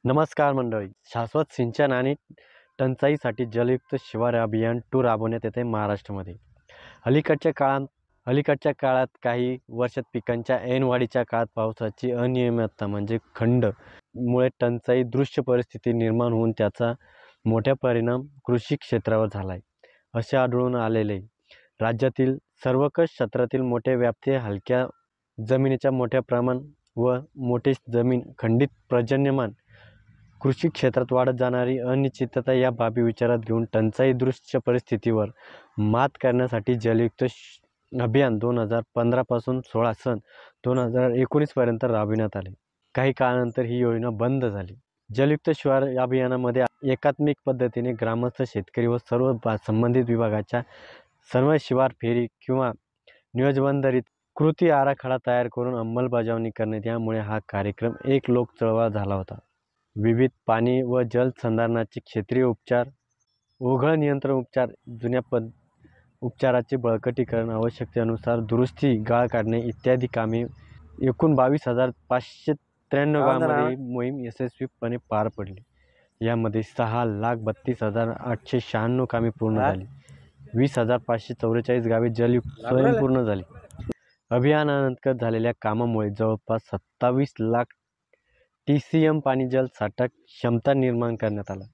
नमस्कार मंडळी. शाश्वत सिंचन आणि टंचाईसाठी जलयुक्त शिवार अभियान 2 राबवण्यात येते महाराष्ट्रामध्ये. अलीकडच्या काळात काही वर्षात पिकांच्या ऐनवाढीच्या काळात पावसाची अनियमितता म्हणजे खंड मुळे टंचाई दृश्य परिस्थिती निर्माण होऊन त्याचा मोठा परिणाम कृषी क्षेत्रावर झाला आहे, असे आढळून आलेले. राज्यातील सर्वकष क्षेत्रातील मोठ्या व्याप्ती, हलक्या जमिनीच्या मोठ्या प्रमाण व मोठे जमीन खंडित पर्जन्यमान, कृषी क्षेत्रात वाढत जाणारी अनिश्चितता या बाबी विचारात घेऊन टंचाई दृश्य परिस्थितीवर मात करण्यासाठी जलयुक्त अभियान 2015 पासून 16 सन 2019 पर्यंत राबविण्यात आले. काही काळानंतर ही योजना बंद झाली. जलयुक्त शिवार अभियानामध्ये एकात्मिक पद्धतीने ग्रामस्थ, शेतकरी व सर्व संबंधित विभागाच्या सर्व शिवार फेरी किंवा नियोजनबंधरित कृती आराखडा तयार करून अंमलबजावणी करण्यात, यामुळे हा कार्यक्रम एक लोक चळवळ झाला होता. विविध पाणी व जल संधारणाचे क्षेत्रीय उपचार, ओघळ नियंत्रण उपचार, जुन्या उपचाराचे बळकटीकरण, आवश्यकतेनुसार दुरुस्ती, गाळ काढणे इत्यादी कामे एकूण 22,593 गावांमध्ये मोहीम यशस्वीपणे पार पडली. यामध्ये 6,32,896 कामे पूर्ण झाली. 20,544 गावे जलयुक्त स्वयंपूर्ण झाली. अभियानांतर्गत झालेल्या कामामुळे जवळपास 27 लाख TCM पाणी जल साठा क्षमता निर्माण करण्यात आला.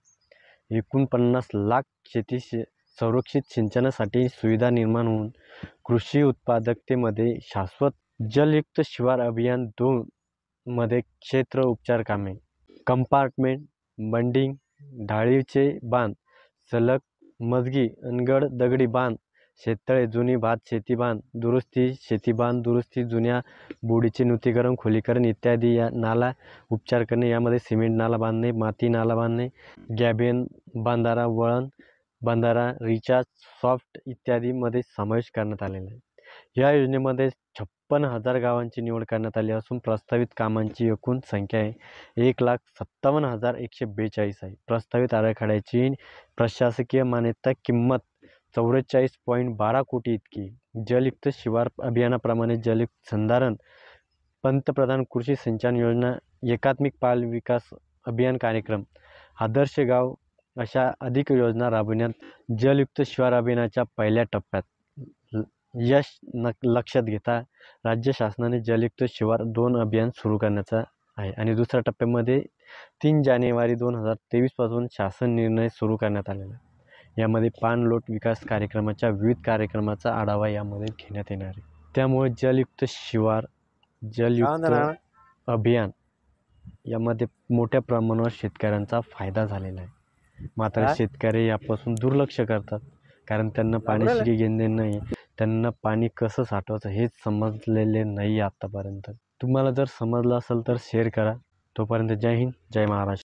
एकूण 50 लाख शेती संरक्षित सिंचनासाठी सुविधा निर्माण होऊन कृषी उत्पादकतेमध्ये शाश्वत. जलयुक्त शिवार अभियान 2 मध्ये क्षेत्र उपचार कामे, कंपार्टमेंट बंडिंग, ढाळीचे बांध, सलग मजगी अनगड दगडी बांध, शेततळे, जुनी भात शेती बांध दुरुस्ती, शेती बांध दुरुस्ती, जुन्या बोडीचे नूतनीकरण, खोलीकरण इत्यादी. या नाला उपचार करणे, यामध्ये सिमेंट नाला बांधणे, माती नाला बांधणे, गॅबियन बांधारा, वळण बांधारा, रिचार्ज सॉफ्ट इत्यादीमध्ये समावेश करण्यात आलेला आहे. या योजनेमध्ये 56,000 गावांची निवड करण्यात आली असून प्रस्तावित कामांची एकूण संख्या 1,57,142 आहे. प्रस्तावित आराखड्याची प्रशासकीय मान्यता किंमत 44.12 कोटी इतकी. जलयुक्त शिवार अभियानाप्रमाणे जलयुक्त संधारण, पंतप्रधान कृषी सिंचन योजना, एकात्मिक बाल विकास अभियान कार्यक्रम, आदर्श गाव अशा अधिक योजना राबविण्यात. जलयुक्त शिवार अभियानाच्या पहिल्या टप्प्यात यश लक्षात घेता राज्य शासनाने जलयुक्त शिवार 2 अभियान सुरू करण्याचा आहे आणि दुसऱ्या टप्प्यामध्ये 3 जानेवारी 2023 पासून शासन निर्णय सुरू करण्यात आलेला आहे. यामध्ये पाणलोट विकास कार्यक्रमाच्या विविध कार्यक्रमाचा आढावा यामध्ये घेण्यात येणार आहे. त्यामुळे जलयुक्त शिवार, जलयुक्त अभियान यामध्ये मोठ्या प्रमाणावर शेतकऱ्यांचा फायदा झालेला आहे. मात्र शेतकरी यापासून दुर्लक्ष करतात, कारण त्यांना पाण्याशी घेणे नाही, त्यांना पाणी कसं साठवायचं हेच समजलेले नाही आतापर्यंत. तुम्हाला जर समजलं असेल तर शेअर करा. तोपर्यंत जय हिंद, जय महाराष्ट्र.